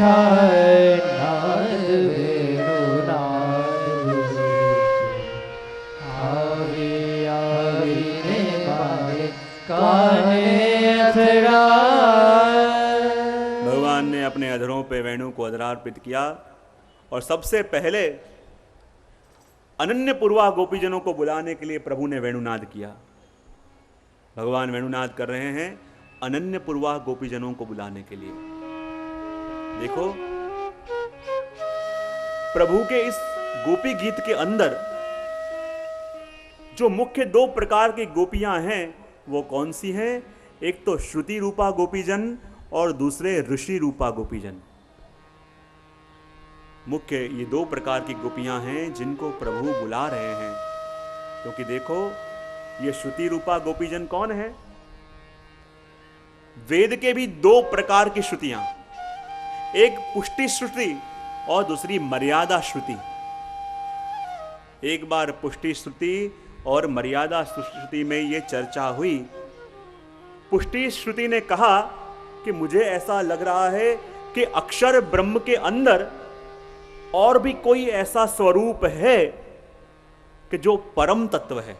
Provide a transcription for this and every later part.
ठाए नाद वेणुनाद आवी आवी ने मारे काने अधरा। भगवान ने अपने अधरों पे वेणु को अधरार्पित किया और सबसे पहले अनन्य पूर्वा गोपीजनों को बुलाने के लिए प्रभु ने वेणुनाद किया। भगवान वेणुनाद कर रहे हैं अनन्य पूर्वा गोपीजनों को बुलाने के लिए। देखो प्रभु के इस गोपी गीत के अंदर जो मुख्य दो प्रकार की गोपियां हैं वो कौन सी हैं? एक तो श्रुति रूपा गोपीजन और दूसरे ऋषि रूपा गोपीजन। मुख्य ये दो प्रकार की गोपियां हैं जिनको प्रभु बुला रहे हैं। क्योंकि देखो ये श्रुति रूपा गोपीजन कौन है? वेद के भी दो प्रकार की श्रुतियां, एक पुष्टि श्रुति और दूसरी मर्यादा श्रुति। एक बार पुष्टि श्रुति और मर्यादा श्रुति में ये चर्चा हुई। पुष्टि श्रुति ने कहा कि मुझे ऐसा लग रहा है कि अक्षर ब्रह्म के अंदर और भी कोई ऐसा स्वरूप है कि जो परम तत्व है।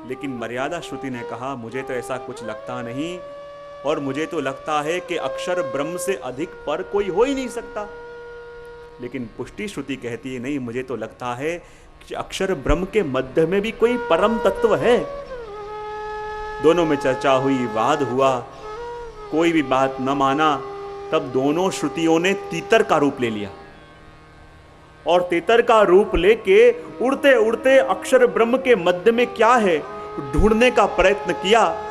लेकिन मर्यादा श्रुति ने कहा मुझे तो ऐसा कुछ लगता नहीं और मुझे तो लगता है कि अक्षर ब्रह्म से अधिक पर कोई हो ही नहीं सकता। लेकिन पुष्टि श्रुति कहती है नहीं, मुझे तो लगता है कि अक्षर ब्रह्म के मध्य में भी कोई परम तत्व है। दोनों में चर्चा हुई, वाद हुआ, कोई भी बात न माना। तब दोनों श्रुतियों ने तीतर का रूप ले लिया और तीतर का रूप लेके उड़ते उड़ते अक्षर ब्रह्म के मध्य में क्या है ढूंढने का प्रयत्न किया।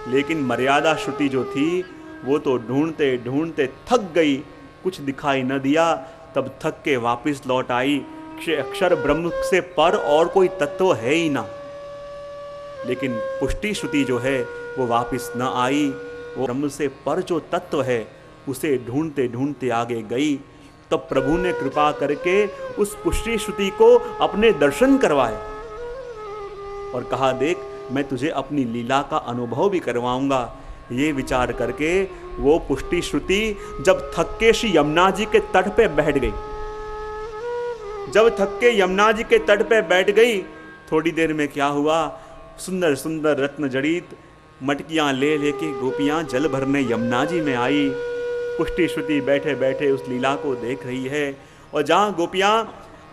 लेकिन मर्यादा श्रुति जो थी वो तो ढूंढते ढूंढते थक गई, कुछ दिखाई न दिया। तब थक के वापस लौट आई कि अक्षर ब्रह्म से पर और कोई तत्व है ही ना। लेकिन पुष्टि श्रुति जो है वो वापस न आई, वो ब्रह्म से पर जो तत्व है उसे ढूंढते ढूंढते आगे गई। तब प्रभु ने कृपा करके उस पुष्टि श्रुति को अपने दर्शन करवाए और कहा देख मैं तुझे अपनी लीला का अनुभव भी करवाऊंगा। ये विचार करके वो पुष्टि श्रुति जब थक के श्री यमुना जी के तट पे बैठ गई, जब थक के यमुना जी के तट पे बैठ गई, थोड़ी देर में क्या हुआ, सुंदर सुंदर रत्न जड़ित मटकियां ले लेके गोपियां जल भरने यमुना जी में आई। पुष्टि श्रुति बैठे बैठे उस लीला को देख रही है और जहां गोपियां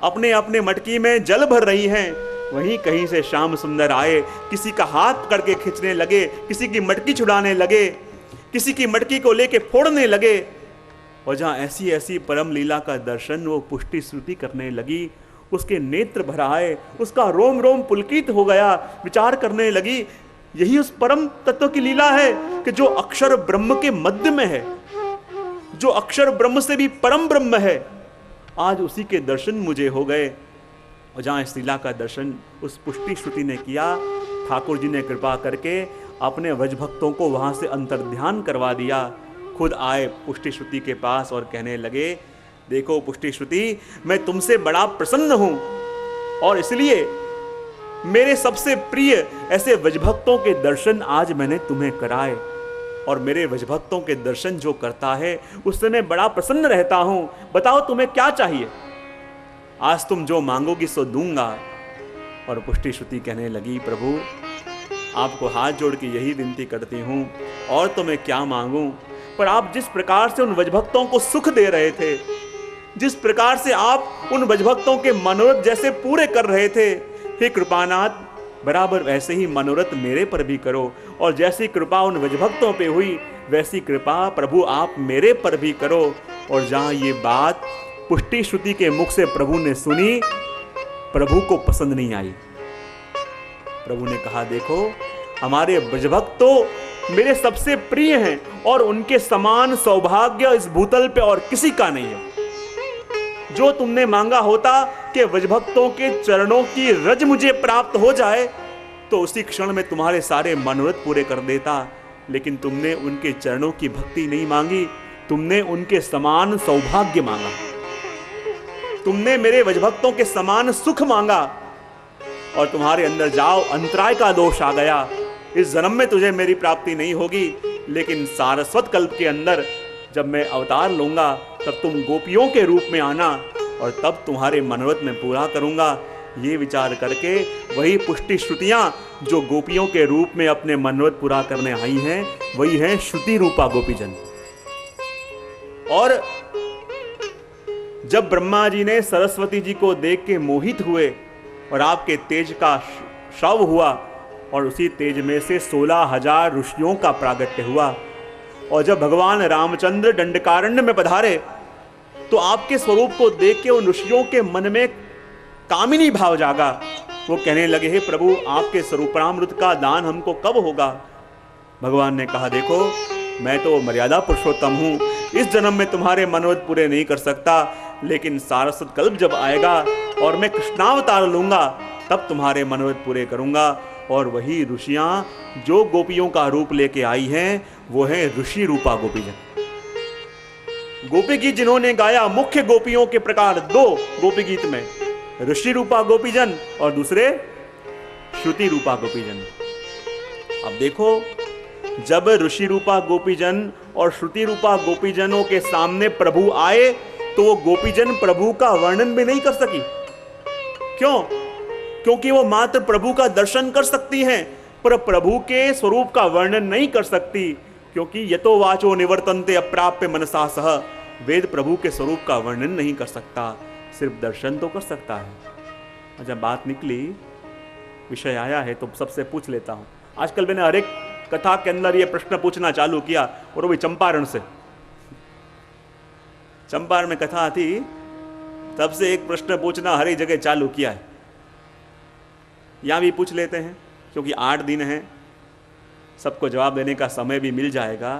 अपने अपने मटकी में जल भर रही हैं, वहीं कहीं से श्याम सुंदर आए, किसी का हाथ पकड़ के खींचने लगे, किसी की मटकी छुड़ाने लगे, किसी की मटकी को लेके फोड़ने लगे। और जहां ऐसी ऐसी परम लीला का दर्शन वो पुष्टि श्रुति करने लगी, उसके नेत्र भर आए, उसका रोम रोम पुलकित हो गया। विचार करने लगी यही उस परम तत्व की लीला है कि जो अक्षर ब्रह्म के मध्य में है, जो अक्षर ब्रह्म से भी परम ब्रह्म है। आज उसी के दर्शन मुझे हो गए। और जहाँ इस लीला का दर्शन उस पुष्टि श्रुति ने किया, ठाकुर जी ने कृपा करके अपने व्रज भक्तों को वहाँ से अंतर्ध्यान करवा दिया। खुद आए पुष्टि श्रुति के पास और कहने लगे देखो पुष्टि श्रुति, मैं तुमसे बड़ा प्रसन्न हूँ और इसलिए मेरे सबसे प्रिय ऐसे व्रज भक्तों के दर्शन आज मैंने तुम्हें कराए। और मेरे व्रज भक्तों के दर्शन जो करता है उससे मैं बड़ा प्रसन्न रहता हूँ। बताओ तुम्हें क्या चाहिए, आज तुम जो मांगोगी सो दूंगा। और पुष्टि श्रुति कहने लगी प्रभु आपको हाथ जोड़ के यही विनती करती हूँ, और तो मैं क्या मांगूं, पर आप जिस प्रकार से उन व्रजभक्तों को सुख दे रहे थे, जिस प्रकार से आप उन व्रजभक्तों के मनोरथ जैसे पूरे कर रहे थे, हे कृपानाथ बराबर वैसे ही मनोरथ मेरे पर भी करो। और जैसी कृपा उन व्रजभक्तों पे हुई वैसी कृपा प्रभु आप मेरे पर भी करो। और जहाँ ये बात पुष्टि श्रुति के मुख से प्रभु ने सुनी, प्रभु को पसंद नहीं आई। प्रभु ने कहा देखो हमारे व्रजभक्त तो मेरे सबसे प्रिय हैं और उनके समान सौभाग्य इस भूतल पे और किसी का नहीं है। जो तुमने मांगा होता कि व्रजभक्तों के चरणों की रज मुझे प्राप्त हो जाए तो उसी क्षण में तुम्हारे सारे मनोरथ पूरे कर देता, लेकिन तुमने उनके चरणों की भक्ति नहीं मांगी, तुमने उनके समान सौभाग्य मांगा, तुमने मेरे व्रजभक्तों के समान सुख मांगा। और तुम्हारे अंदर जाओ अंतराय का दोष आ गया, इस जन्म में तुझे मेरी प्राप्ति नहीं होगी, लेकिन सारस्वत कल्प के अंदर जब मैं अवतार लूंगा तब तुम गोपियों के रूप में आना और तब तुम्हारे मनोरथ में पूरा करूंगा। ये विचार करके वही पुष्टि श्रुतियां जो गोपियों के रूप में अपने मनोरथ पूरा करने आई हैं, वही हैं श्रुति रूपा गोपीजन। और जब ब्रह्मा जी ने सरस्वती जी को देख के मोहित हुए और आपके तेज का शव हुआ और उसी तेज में से 16,000 ऋषियों का प्रागट्य हुआ, और जब भगवान रामचंद्र दंडकारण्य में पधारे तो आपके स्वरूप को देख के उन ऋषियों के मन में कामिनी भाव जागा। वो कहने लगे, हे प्रभु, आपके स्वरूपामृत का दान हमको कब होगा? भगवान ने कहा, देखो मैं तो मर्यादा पुरुषोत्तम हूँ, इस जन्म में तुम्हारे मनोरथ पूरे नहीं कर सकता, लेकिन सारस्वत कल्प जब आएगा और मैं कृष्णावतार लूंगा तब तुम्हारे मनोरथ पूरे करूंगा। और वही ऋषियां जो गोपियों का रूप लेके आई हैं वो है ऋषि रूपा गोपीजन। गोपी गीत जिन्होंने गाया मुख्य गोपियों के प्रकार 2 गोपी गीत में, ऋषि रूपा गोपीजन और दूसरे श्रुति रूपा गोपीजन। अब देखो, जब ऋषि रूपा गोपीजन और श्रुति रूपा गोपीजनों के सामने प्रभु आए तो वो गोपीजन प्रभु का वर्णन भी नहीं कर सकी। क्यों? क्योंकि वो मात्र प्रभु का दर्शन कर सकती हैं पर प्रभु के स्वरूप का वर्णन नहीं कर सकती, क्योंकि यतो वाचो निवर्तन्ते अप्राप्य मनसा सह, वेद प्रभु के स्वरूप का वर्णन नहीं कर सकता, सिर्फ दर्शन तो कर सकता है। जब बात निकली, विषय आया है तो सबसे पूछ लेता हूं। आजकल मैंने हर एक कथा के अंदर ये प्रश्न पूछना चालू किया, और वो भी चंपारण से। चंपारण में कथा थी, तब से एक प्रश्न पूछना हर एक जगह चालू किया है। यहां भी पूछ लेते हैं, क्योंकि 8 दिन हैं, सबको जवाब देने का समय भी मिल जाएगा।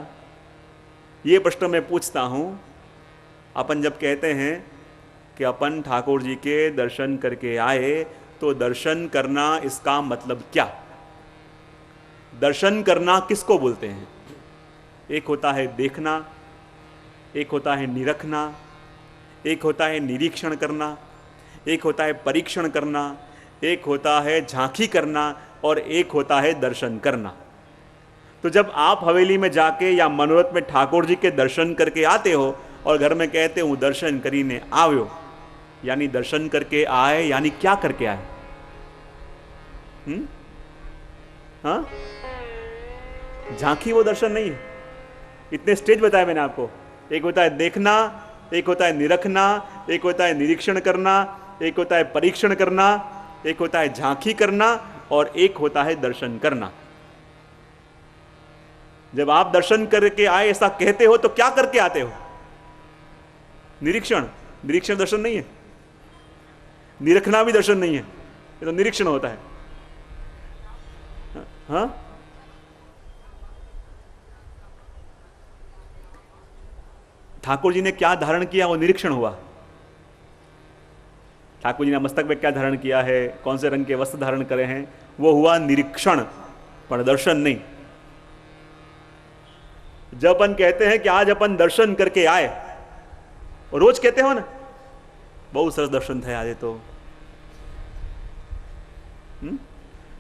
ये प्रश्न मैं पूछता हूं, अपन जब कहते हैं कि अपन ठाकुर जी के दर्शन करके आए, तो दर्शन करना इसका मतलब क्या? दर्शन करना किसको बोलते हैं? एक होता है देखना, एक होता है निरखना, एक होता है निरीक्षण करना, एक होता है परीक्षण करना, एक होता है झांकी करना, और एक होता है दर्शन करना। तो जब आप हवेली में जाके या मनोरथ में ठाकुर जी के दर्शन करके आते हो और घर में कहते हो दर्शन करीने आव्यो, यानी दर्शन करके आए, यानी क्या करके आए? हाँ, झांकी वो दर्शन नहीं है। इतने स्टेज बताए मैंने आपको। एक होता है देखना, एक होता है निरखना, एक होता है निरीक्षण करना, एक होता है परीक्षण करना, एक होता है झांकी करना, और एक होता है दर्शन करना। जब आप दर्शन करके आए ऐसा कहते हो तो क्या करके आते हो? निरीक्षण। निरीक्षण दर्शन नहीं है, निरखना भी दर्शन नहीं है, ये तो निरीक्षण होता है। हाँ, ठाकुर जी ने क्या धारण किया वो निरीक्षण हुआ। ठाकुर जी ने मस्तक में क्या धारण किया है, कौन से रंग के वस्त्र धारण करे हैं, वो हुआ निरीक्षण, पर दर्शन नहीं। जब अपन कहते हैं कि आज अपन दर्शन करके आए, और रोज कहते हो ना, बहुत सरस दर्शन थे आज तो,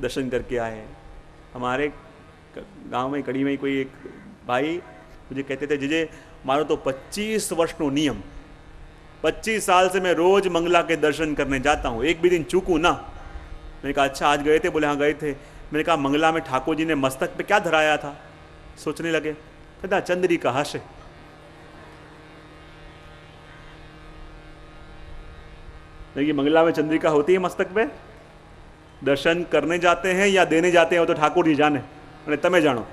दर्शन करके आए। हमारे गांव में कड़ी में कोई एक भाई मुझे कहते थे, जीजे मारो तो 25 वर्षનો नियम, 25 साल से मैं रोज मंगला के दर्शन करने जाता हूँ, एक भी दिन चूकूं ना। मैंने कहा अच्छा आज गए थे? बोले हाँ गए थे। मैंने कहा मंगला में ठाकुर जी ने मस्तक पे क्या धराया था? सोचने लगे, कहता चंद्री का हर्ष। देखिए मंगला में चंद्रिका होती है मस्तक पे। दर्शन करने जाते हैं या देने जाते हैं वो तो ठाकुर जी जाने, અને તમે જાણો।